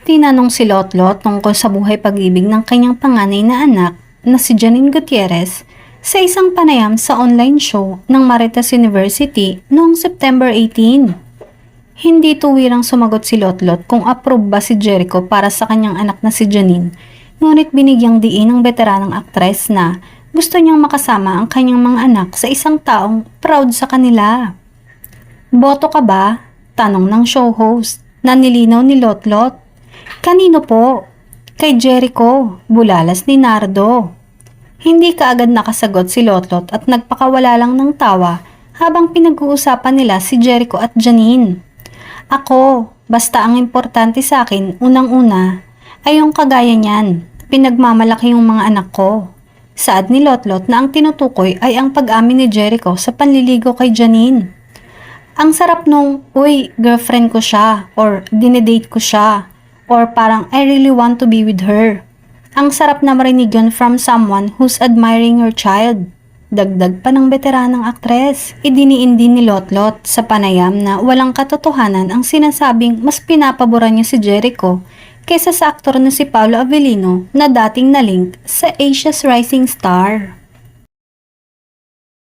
Tinanong si Lotlot tungkol sa buhay pag-ibig ng kanyang panganay na anak na si Janine Gutierrez sa isang panayam sa online show ng Maritas University noong September 18. Hindi tuwirang sumagot si Lotlot kung approve ba si Jericho para sa kanyang anak na si Janine, ngunit binigyang diin ng veteranang aktres na gusto niyang makasama ang kanyang mga anak sa isang taong proud sa kanila. Boto ka ba? Tanong ng show host na nilinaw ni Lotlot. Kanino po? Kay Jericho, bulalas ni Nardo. Hindi kaagad nakasagot si Lotlot at nagpakawala lang ng tawa habang pinag-uusapan nila si Jericho at Janine. Ako, basta ang importante sa akin, unang-una, ay yung kagaya niyan, pinagmamalaki yung mga anak ko. Saad ni Lotlot na ang tinutukoy ay ang pag-amin ni Jericho sa panliligaw kay Janine. Ang sarap nung, uy, girlfriend ko siya, or dinedate ko siya, or parang I really want to be with her. Ang sarap na marinig yun from someone who's admiring your child. Dagdag pa ng veteranang aktres. Idiniin din ni Lotlot sa panayam na walang katotohanan ang sinasabing mas pinapaboran niya si Jericho kaysa sa aktor na si Paolo Avellino na dating na-link sa Asia's Rising Star.